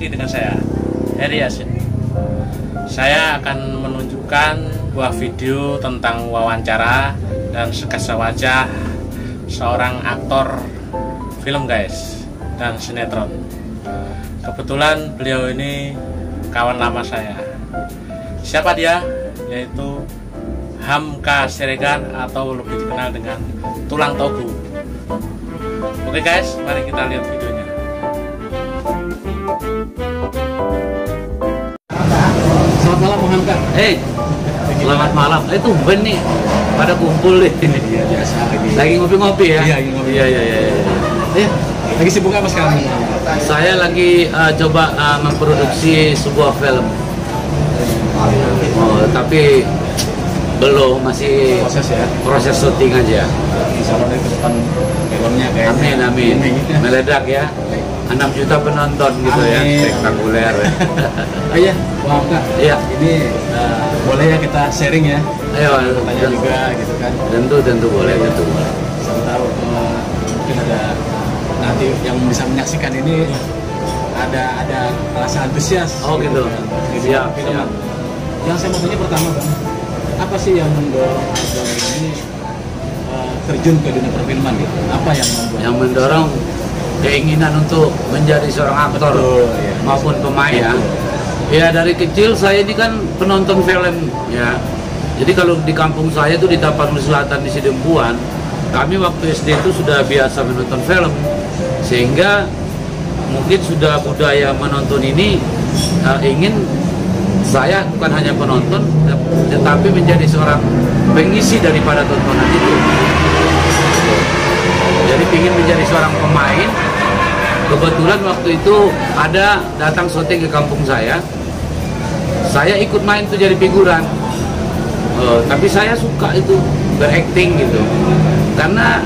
lagi dengan saya, Heri Yasin. Saya akan menunjukkan buah video tentang wawancara dan sketsa wajah seorang aktor film guys dan sinetron. Kebetulan beliau ini kawan lama saya. Siapa dia? Yaitu Hamka Siregar atau lebih dikenal dengan Tulang Togu. Oke guys, mari kita lihat videonya. Selamat malam Bang Hamka. Selamat malam. Itu ben nih pada kumpul nih. Iya biasa Lagi ngopi-ngopi ya? Iya, lagi ngopi. Iya. Lagi sibuk apa sekarang? Saya lagi coba memproduksi sebuah film. Tapi belum, masih proses syuting aja. Insya Allah dari ke depan filmnya kayaknya. Amin. Meledak ya. 6 juta penonton gitu ya, spektakuler. Iya, Bang Hamka. Iya. Ini boleh ya kita sharing ya? Ayo, tanya juga gitu kan? tentu boleh. Saya tahu mungkin ada nanti yang bisa menyaksikan ini ada rasa antusias. Oh gitu. Siap. Yang saya mau tanya pertama Bang, apa sih yang mendorong Abang ini terjun ke dunia perfilman gitu? Apa yang membuat? Yang mendorong keinginan untuk menjadi seorang aktor maupun pemain ya. Ya dari kecil saya ini kan penonton film ya. Jadi kalau di kampung saya itu di Tapanuli Selatan di Sidempuan, kami waktu SD itu sudah biasa menonton film, sehingga mungkin sudah budaya menonton ini ingin saya bukan hanya penonton, tetapi menjadi seorang pengisi daripada tontonan itu. Jadi ingin menjadi seorang pemain. Kebetulan waktu itu ada datang syuting ke kampung saya ikut main tuh jadi figuran. Tapi saya suka itu berakting gitu, karena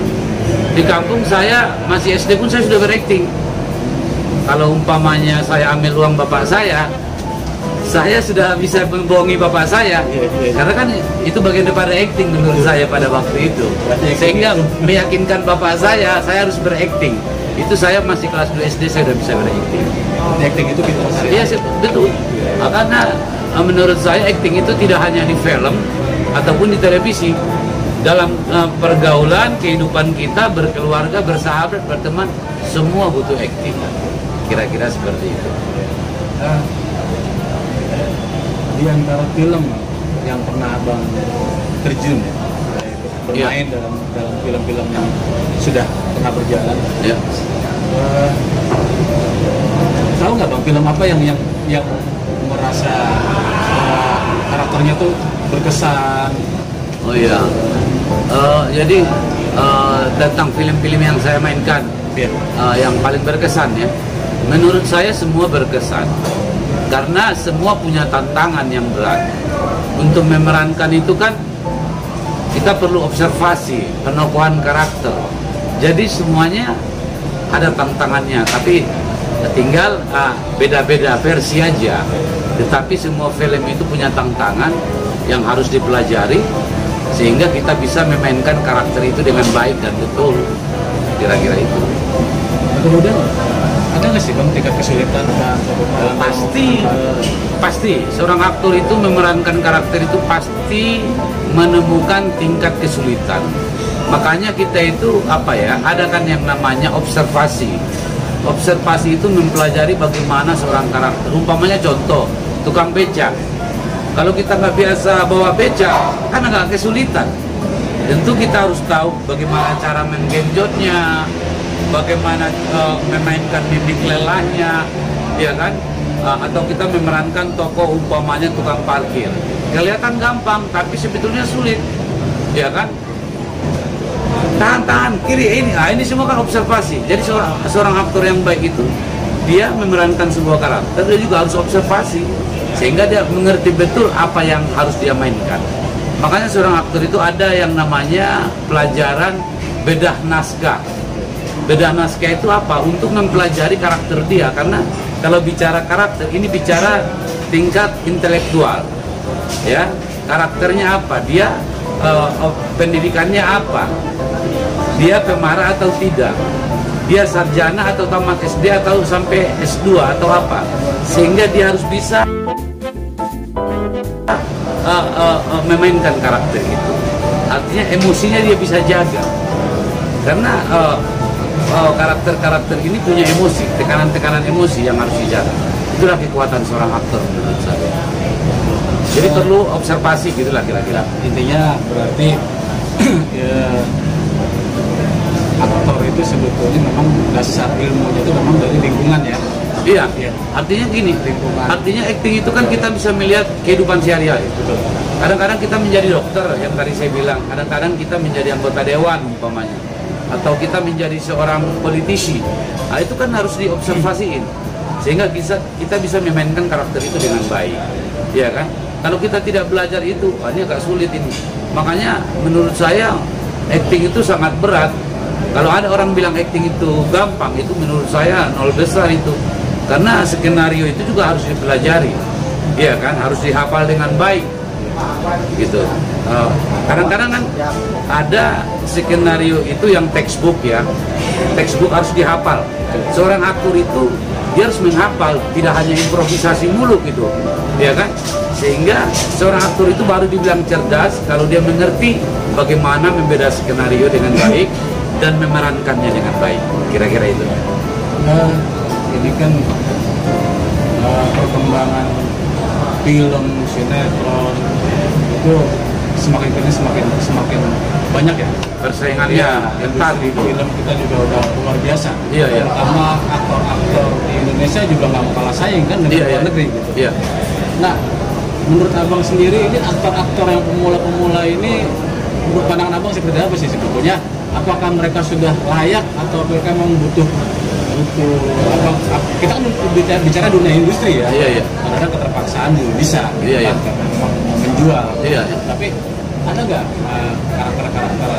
di kampung saya masih SD pun saya sudah berakting. Kalau umpamanya saya ambil uang bapak saya sudah bisa membohongi bapak saya, karena kan itu bagian daripada acting menurut saya pada waktu itu. Sehingga meyakinkan bapak saya harus berakting. Itu saya masih kelas 2 SD saya sudah bisa berakting. Acting itu pintar sekali. Iya betul. Karena menurut saya acting itu tidak hanya di film ataupun di televisi. Dalam pergaulan kehidupan kita, berkeluarga, bersahabat, berteman, semua butuh acting. Kira-kira seperti itu. Di antara film yang pernah Abang terjun bermain dalam film-film yang sudah pernah berjalan, tahu nggak Bang film apa yang merasa karakternya tuh berkesan? Oh iya, jadi tentang film-film yang saya mainkan, yang paling berkesan ya, menurut saya semua berkesan. Karena semua punya tantangan yang berat. Untuk memerankan itu kan kita perlu observasi, penokohan karakter. Jadi semuanya ada tantangannya, tapi tinggal beda-beda versi aja. Tetapi semua film itu punya tantangan yang harus dipelajari, sehingga kita bisa memainkan karakter itu dengan baik dan betul. Kira-kira itu. Kemudian ada nggak sih Bang tingkat kesulitan dalam pasti seorang aktor itu memerankan karakter itu pasti menemukan tingkat kesulitan. Makanya kita itu ada kan yang namanya observasi itu mempelajari bagaimana seorang karakter. Umpamanya contoh tukang beca, kalau kita nggak biasa bawa beca kan agak kesulitan. Tentu kita harus tahu bagaimana cara menggenjotnya, bagaimana memainkan mimik lelahnya, ya kan? Atau kita memerankan tokoh umpamanya tukang parkir. Kelihatan gampang, tapi sebetulnya sulit, ya kan? Tahan kiri ini, ini semua kan observasi. Jadi seorang aktor yang baik itu dia memerankan sebuah karakter, dia juga harus observasi sehingga dia mengerti betul apa yang harus dia mainkan. Makanya seorang aktor itu ada yang namanya pelajaran bedah naskah. Bedah naskah itu apa? Untuk mempelajari karakter dia, karena kalau bicara karakter ini bicara tingkat intelektual, ya. Karakternya apa? Dia pendidikannya apa? Dia pemarah atau tidak? dia sarjana atau tamat SD atau sampai S2 atau apa, sehingga dia harus bisa memainkan karakter itu. Artinya emosinya dia bisa jaga, karena karakter-karakter ini punya emosi, tekanan-tekanan emosi yang harus dijaga. Itulah kekuatan seorang aktor menurut saya. Jadi perlu observasi gitulah kira-kira. Intinya berarti ya, aktor itu sebetulnya memang dasar ilmunya itu memang dari lingkungan ya. Iya, artinya gini, artinya acting itu kan kita bisa melihat kehidupan sehari-hari. Kadang-kadang kita menjadi dokter, yang tadi saya bilang, kadang-kadang kita menjadi anggota dewan umpamanya, atau kita menjadi seorang politisi. Nah, itu kan harus diobservasiin, sehingga kita bisa memainkan karakter itu dengan baik, ya kan? Kalau kita tidak belajar itu, ini agak sulit ini. Makanya menurut saya acting itu sangat berat. Kalau ada orang bilang acting itu gampang, itu menurut saya nol besar itu. Karena skenario itu juga harus dipelajari, ya kan, harus dihafal dengan baik, gitu. Kadang-kadang kan ada skenario itu yang textbook ya, textbook harus dihafal. Seorang aktor itu dia harus menghafal, tidak hanya improvisasi mulu gitu, ya kan. Sehingga seorang aktor itu baru dibilang cerdas kalau dia mengerti bagaimana membeda skenario dengan baik dan memerankannya dengan baik, kira-kira itu. Ini kan perkembangan film, sinetron itu semakin banyak ya persaingannya ketat. Di film kita juga udah luar biasa. Iya, iya. Terutama aktor-aktor di Indonesia juga nggak mau kalah saing kan dengan luar negeri gitu. Iya. Nah, menurut abang sendiri ini aktor-aktor yang pemula-pemula ini, menurut pandangan abang seperti apa sih sebetulnya? Apakah mereka sudah layak atau mereka memang butuh kita kan bicara dunia industri ya. Iya, iya. Karena keterpaksaan juga bisa gitu, iya, iya. karena memang menjual. Iya, iya. Tapi ada nggak karakter-karakter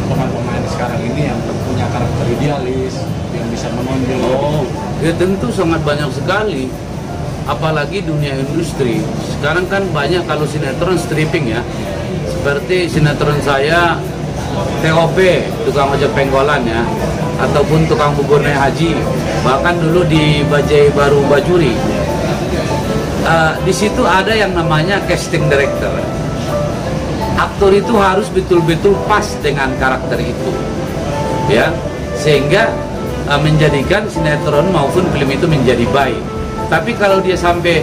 pemain-pemain sekarang ini yang punya karakter idealis yang bisa menonjol? Oh, ya tentu sangat banyak sekali. Apalagi dunia industri. Sekarang kan banyak kalau sinetron stripping ya. Seperti sinetron saya TOP, tukang ojek pengkolan ya, ataupun tukang bubur naik haji, bahkan dulu di Bajai Baru Bajuri. Di situ ada yang namanya casting director. Aktor itu harus betul-betul pas dengan karakter itu, ya, sehingga menjadikan sinetron maupun film itu menjadi baik. Tapi kalau dia sampai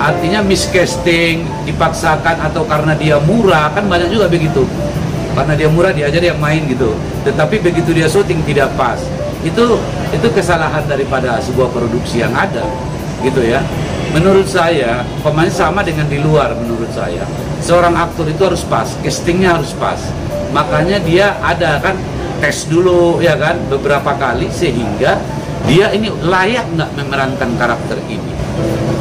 artinya miscasting, dipaksakan atau karena dia murah, kan banyak juga begitu. Karena dia murah dia aja yang main gitu. Tetapi begitu dia syuting tidak pas. Itu kesalahan daripada sebuah produksi yang ada, gitu ya. Menurut saya, pemain sama dengan di luar menurut saya. Seorang aktor itu harus pas, castingnya harus pas. Makanya dia ada kan tes dulu ya kan beberapa kali sehingga dia ini layak nggak memerankan karakter ini.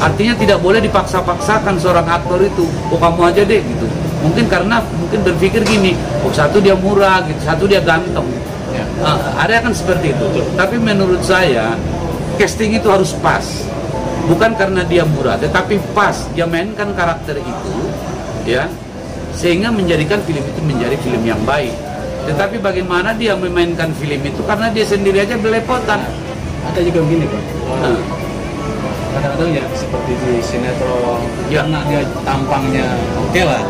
Artinya tidak boleh dipaksa-paksakan seorang aktor itu. Oh kamu aja deh gitu. Mungkin karena berpikir gini, oh satu dia murah gitu, satu dia ganteng. Ya. Ada kan seperti itu. Tapi menurut saya casting itu harus pas. Bukan karena dia murah, tetapi pas dia mainkan karakter itu, ya, sehingga menjadikan film itu menjadi film yang baik. Tetapi bagaimana dia memainkan film itu karena dia sendiri aja belepotan. Ada juga begini Pak. Kadang-kadang ya seperti di sinetron, ya. Karena dia tampangnya oke lah.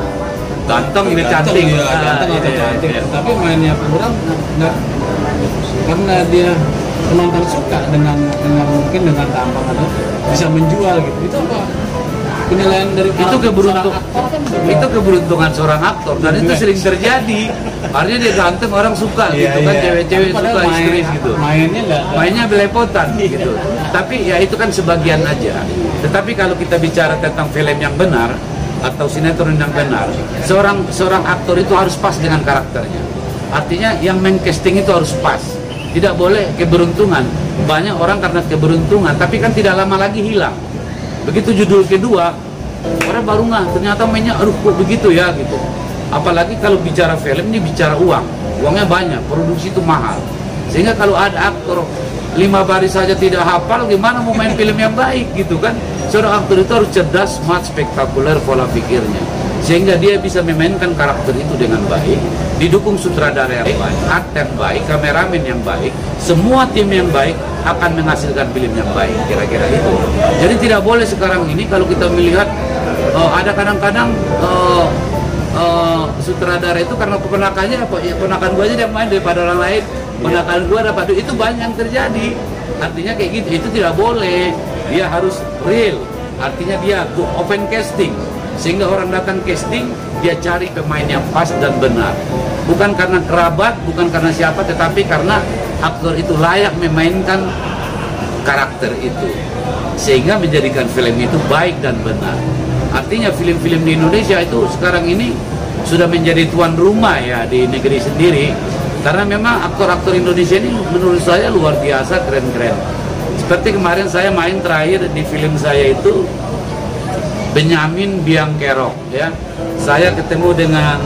Ganteng, dia cantik. Ganteng atau cantik. Iya. Tapi mainnya kurang nggak, karena dia penonton suka dengan mungkin dengan tampang atau bisa menjual gitu. Itu apa? Penilaian dari Itu keberuntungan seorang aktor dan itu sering terjadi. Artinya dia ganteng orang suka gitu kan, cewek-cewek suka istri gitu. Mainnya belepotan gitu. Tapi ya itu kan sebagian aja. Tetapi kalau kita bicara tentang film yang benar atau sinetron yang benar, seorang aktor itu harus pas dengan karakternya. Artinya yang main casting itu harus pas. Tidak boleh keberuntungan. Banyak orang karena keberuntungan, tapi kan tidak lama lagi hilang. Begitu judul kedua, orang baru ternyata mainnya, aduh kok begitu ya gitu. Apalagi kalau bicara film ini bicara uang, uangnya banyak, produksi itu mahal. Sehingga kalau ada aktor 5 baris saja tidak hafal, gimana mau main film yang baik gitu kan? Seorang aktor itu harus cerdas, smart, spektakuler pola pikirnya. sehingga dia bisa memainkan karakter itu dengan baik, didukung sutradara yang baik, aktor baik, kameramen yang baik, semua tim yang baik akan menghasilkan film yang baik, kira-kira itu. Jadi tidak boleh sekarang ini kalau kita melihat ada kadang-kadang sutradara itu karena keponakannya apa ya, ponakan gua aja yang main daripada orang lain, ponakan gua dapat duit, itu banyak yang terjadi. Artinya kayak gitu, itu tidak boleh. Dia harus real, artinya dia open casting, sehingga orang datang casting dia cari pemain yang pas dan benar, bukan karena kerabat, bukan karena siapa, tetapi karena aktor itu layak memainkan karakter itu, sehingga menjadikan film itu baik dan benar. Artinya film-film di Indonesia itu sekarang ini sudah menjadi tuan rumah ya di negeri sendiri, karena memang aktor-aktor Indonesia ini menurut saya luar biasa keren-keren. Seperti kemarin saya main terakhir di film saya itu Benyamin Biang Kerok ya. Saya ketemu dengan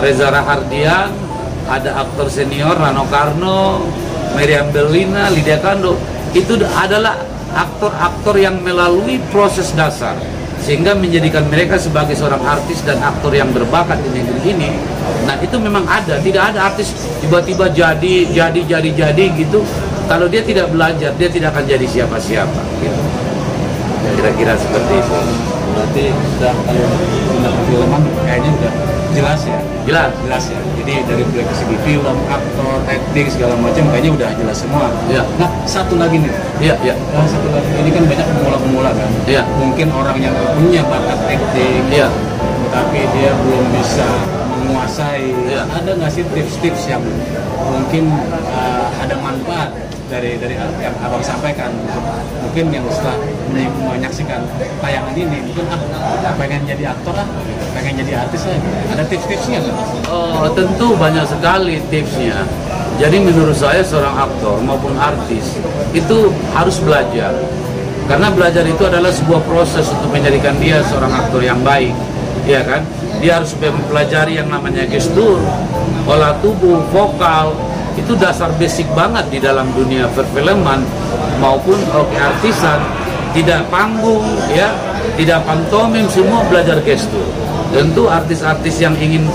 Reza Rahardian, ada aktor senior Rano Karno, Meriam Berlina, Lydia Kando. Itu adalah aktor-aktor yang melalui proses dasar sehingga menjadikan mereka sebagai seorang artis dan aktor yang berbakat di negeri ini. Nah, itu memang ada, tidak ada artis tiba-tiba jadi gitu. Kalau dia tidak belajar, dia tidak akan jadi siapa-siapa gitu. Kira-kira seperti itu. Berarti sudah kalau tentang perfilman kayaknya udah jelas ya. Jelas ya. Jadi dari segi film, aktor, acting segala macam kayaknya udah jelas semua. Ya. Nah, satu lagi nih. Iya. Nah, satu lagi, ini kan banyak pemula-pemula kan. Iya. Mungkin orang yang punya bakat acting, Iya. tapi dia belum bisa menguasai. Iya. Ada nggak sih tips-tips yang mungkin ada manfaat dari yang abang sampaikan? Mungkin yang setelah menyaksikan tayangan ini mungkin pengen jadi aktor lah, pengen jadi artis lah, ada tips-tipsnya nggak? Tentu banyak sekali tipsnya. Jadi menurut saya seorang aktor maupun artis itu harus belajar, karena belajar itu adalah sebuah proses untuk menjadikan dia seorang aktor yang baik, ya kan? Dia harus mempelajari yang namanya gestur, olah tubuh, vokal. Itu dasar basic banget di dalam dunia perfilman maupun keartisan. Tidak panggung ya, tidak pantomim, semua belajar gestur. Tentu artis-artis yang ingin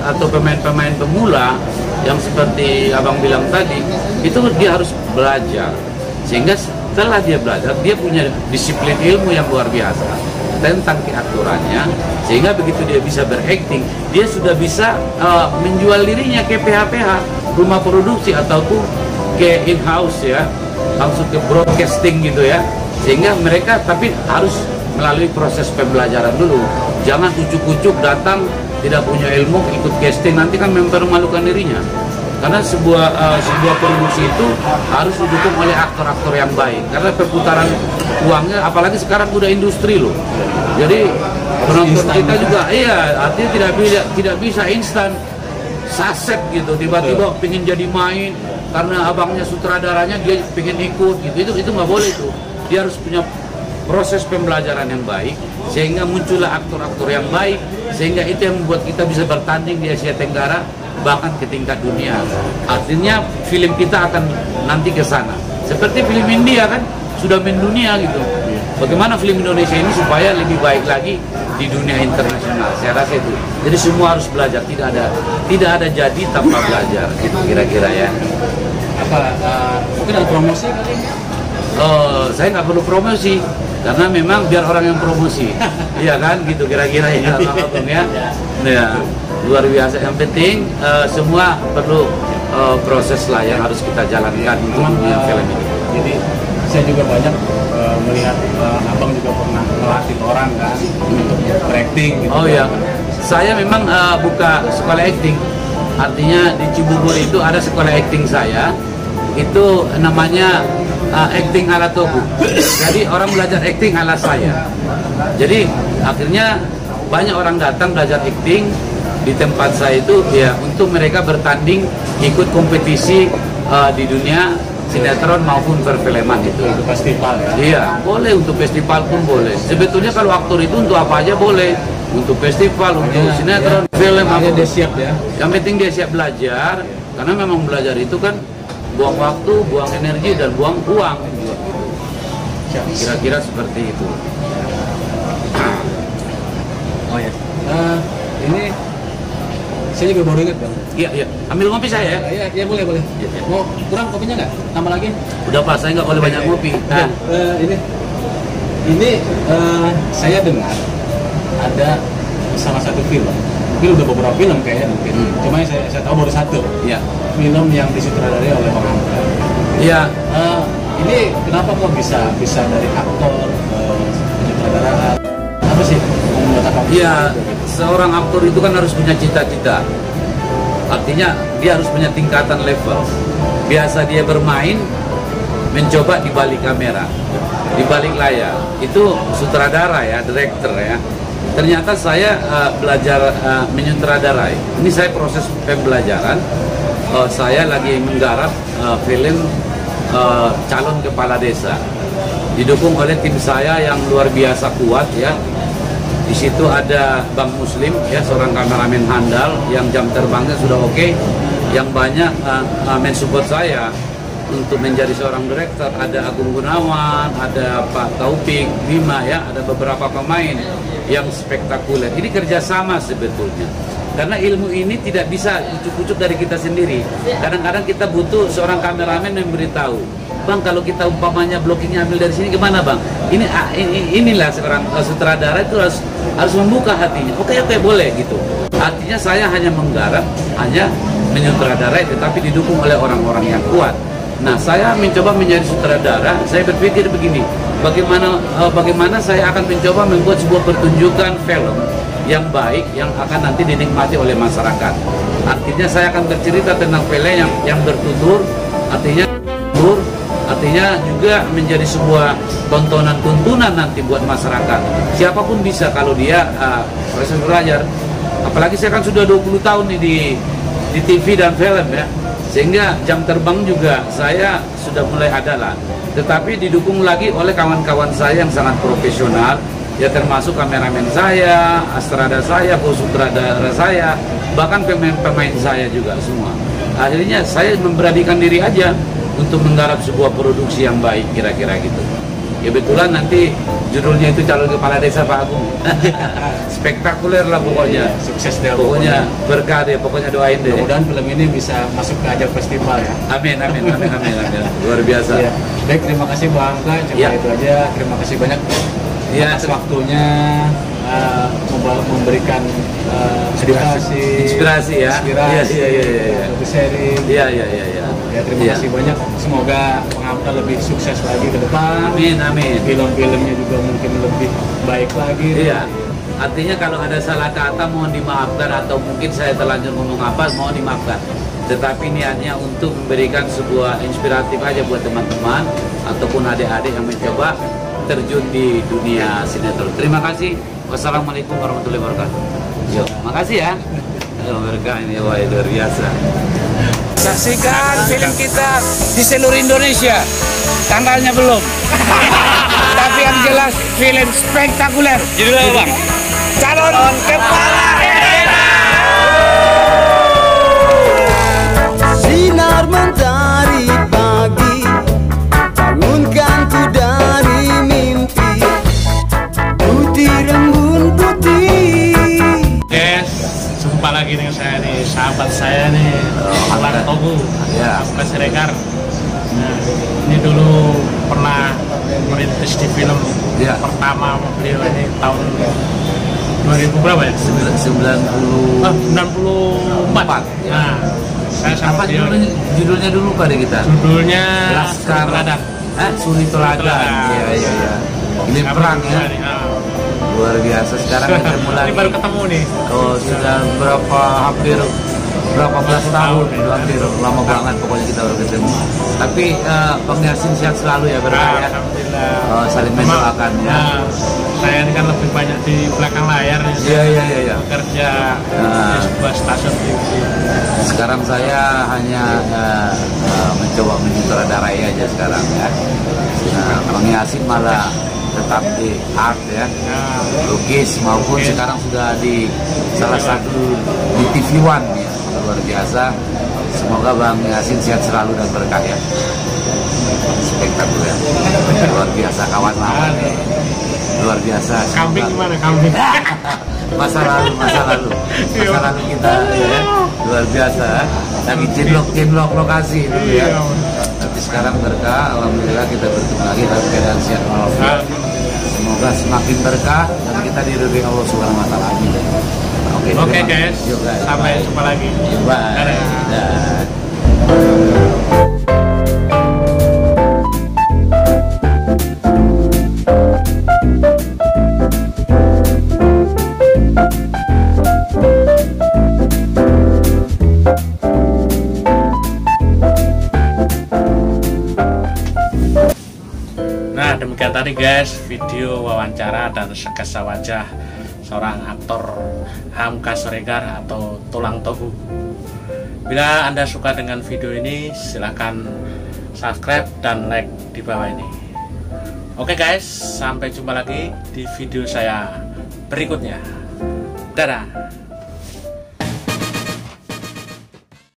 atau pemain-pemain pemula yang seperti abang bilang tadi, itu dia harus belajar, sehingga setelah dia belajar dia punya disiplin ilmu yang luar biasa tentang keaktorannya, sehingga begitu dia bisa berakting, dia sudah bisa menjual dirinya ke PH-PH, rumah produksi, ataupun ke in-house ya, langsung ke broadcasting gitu ya, sehingga mereka tapi harus melalui proses pembelajaran dulu. Jangan ucuk-ucuk datang tidak punya ilmu ikut casting, nanti kan mempermalukan dirinya. Karena sebuah produksi itu harus didukung oleh aktor-aktor yang baik, karena perputaran uangnya, apalagi sekarang udah industri loh. Jadi penonton kita juga artinya tidak bisa instan saset gitu, tiba-tiba pengen jadi main karena abangnya sutradaranya dia pengen ikut gitu. Itu nggak boleh tuh. Dia harus punya proses pembelajaran yang baik, sehingga muncullah aktor-aktor yang baik, sehingga itu yang membuat kita bisa bertanding di Asia Tenggara, bahkan ke tingkat dunia. Artinya film kita akan nanti ke sana. Seperti film India kan sudah mendunia gitu. Bagaimana film Indonesia ini supaya lebih baik lagi di dunia internasional? Saya rasa itu. Jadi semua harus belajar. Tidak ada jadi tanpa belajar. Gitu kira-kira ya. Mungkin ada promosi kali? Saya nggak perlu promosi, karena memang biar orang yang promosi. Iya kan, gitu kira-kira ya, Abang ya. Ya, luar biasa. Yang penting semua perlu proses lah yang harus kita jalankan untuk dunia film ini. Jadi saya juga banyak melihat abang juga pernah melatih orang kan untuk berakting gitu. Oh iya, saya memang buka sekolah acting. Artinya di Cibubur itu ada sekolah acting saya. Itu namanya acting ala Togu. Jadi orang belajar acting ala saya. Jadi akhirnya banyak orang datang belajar acting di tempat saya itu ya, untuk mereka bertanding ikut kompetisi di dunia sinetron maupun perfilman itu. Untuk festival ya? Iya, boleh, untuk festival pun boleh. Sebetulnya kalau aktor itu untuk apa aja boleh. Untuk festival, untuk sinetron, film, apa. Dia siap ya? Yang penting dia siap belajar, karena memang belajar itu kan buang waktu, buang energi, dan buang uang. Kira-kira seperti itu. Oh ya. saya juga baru ingat Bang. Iya, iya. Ambil ngopi saya ya. Iya, boleh. Iya, iya. Mau kurang kopinya nggak? Tambah lagi? Udah Pak, saya nggak boleh banyak ngopi. Nah, Ini saya dengar ada salah satu film. Mungkin udah beberapa film kayaknya mungkin. Cuma yang saya tahu baru satu. iya. Film yang disutradarai oleh Bang Hamka. Iya. Ini kenapa kok bisa dari aktor penyutradara? Apa sih membuat aktor? Iya, seorang aktor itu kan harus punya cita-cita. Artinya dia harus punya tingkatan level. Biasa dia bermain, mencoba di balik kamera, di balik layar. Itu sutradara ya, director ya. Ternyata saya belajar menyutradarai. Ini saya proses pembelajaran. Saya lagi menggarap film calon kepala desa. Didukung oleh tim saya yang luar biasa kuat ya. Di situ ada Bang Muslim ya, seorang kameramen handal yang jam terbangnya sudah oke, yang banyak mensupport saya untuk menjadi seorang direktur. Ada Agung Gunawan, ada Pak Taufik Bima ya, ada beberapa pemain yang spektakuler. Ini kerjasama sebetulnya, karena ilmu ini tidak bisa ucuk-ucuk dari kita sendiri. Kadang-kadang kita butuh seorang kameramen memberitahu, Bang, kalau kita umpamanya blockingnya ambil dari sini gimana Bang? Inilah seorang sutradara itu harus membuka hatinya. Oke, boleh gitu. Artinya saya hanya menggarap, hanya menyutradarai, tetapi didukung oleh orang-orang yang kuat. Nah, saya mencoba menjadi sutradara. Saya berpikir begini, bagaimana saya akan mencoba membuat sebuah pertunjukan film yang baik, yang akan nanti dinikmati oleh masyarakat. Artinya saya akan bercerita tentang film yang bertutur, artinya juga menjadi sebuah tontonan nanti buat masyarakat. Siapapun bisa kalau dia proses belajar. Apalagi saya kan sudah 20 tahun nih di TV dan film ya. Sehingga jam terbang juga saya sudah mulai ada lah. Tetapi didukung lagi oleh kawan-kawan saya yang sangat profesional. Ya termasuk kameramen saya, astrada saya, sutradara saya, bahkan pemain saya juga semua. Akhirnya saya memberanikan diri aja untuk menggarap sebuah produksi yang baik, kira-kira gitu. Kebetulan nanti judulnya itu calon kepala desa Pak Agung. Spektakuler lah pokoknya. Sukses deh. Pokoknya berkah deh, pokoknya doain deh. Mudah-mudahan film ini bisa masuk ke ajang festival ya. Amin. Luar biasa. Ya. Baik, terima kasih Bang Hamka. Cuma itu aja. Terima kasih banyak atas waktunya memberikan inspirasi ya. Iya. Sharing. Iya. Ya, terima kasih banyak. Semoga Bang Hamka lebih sukses lagi ke depan. Amin. Film-filmnya juga mungkin lebih baik lagi. Iya. Artinya kalau ada salah kata mohon dimaafkan, atau mungkin saya terlanjur ngomong apa mohon dimaafkan. Tetapi niatnya untuk memberikan sebuah inspiratif aja buat teman-teman ataupun adik-adik yang mencoba terjun di dunia sinetron. Terima kasih. Wassalamualaikum warahmatullahi wabarakatuh. Yuk, makasih ya. Berkah ini luar biasa. Saksikan film kita di seluruh Indonesia. Tanggalnya belum. Tapi yang jelas film spektakuler. Judulnya apa Bang? Calon Kepala Daerah. Sinar mentari pagi, bangunkanku dari mimpi. Putih embun putih. Yes, jumpa lagi dengan saya nih, sahabat saya nih, Alan Togu, Hamka Siregar. Nah, ini dulu pernah merintis di film pertama beliau ini tahun 2000 berapa ya? 94. Nah, saya sama Apa beliau. judulnya dulu pada kita? Judulnya Laskar Teladan. Suri Teladan. Iya. Ini perang ya. Luar biasa. Sekarang ketemu lagi. Ini baru ketemu nih. Oh, sudah hampir berapa belas tahun, hampir lama banget pokoknya kita baru ketemu. Tapi Bang Yasin sehat selalu ya, berkah ya. Alhamdulillah. Saling mendoakan ya. Saya ini kan lebih banyak di belakang layar nih. Iya. Bekerja di sebuah stasiun TV. Sekarang saya hanya mencoba menyutradarai aja sekarang ya. Bang Yasin malah tetap di art ya, lukis maupun sekarang sudah di salah satu di TV One ya, luar biasa. Semoga Bang Yasin sehat selalu dan berkah ya. Spektakuler, luar biasa kawan-kawan, luar biasa. Kambing gimana kambing? masa lalu kita ya. luar biasa. Lagi cinlok lokasi dulu ya. Tapi sekarang berkah, alhamdulillah kita bertemu lagi dalam keadaan sehat walafiat. Semoga semakin berkah dan kita diridhoi Allah Subhanahu wa taala. Amin. Oke guys, sampai jumpa lagi. Bye. Dadah. Nah, demikian tadi guys video wawancara dan sketsa wajah seorang aktor Hamka Siregar atau Tulang Tohu. Bila Anda suka dengan video ini, silahkan subscribe dan like di bawah ini. Oke guys, sampai jumpa lagi di video saya berikutnya. Dadah.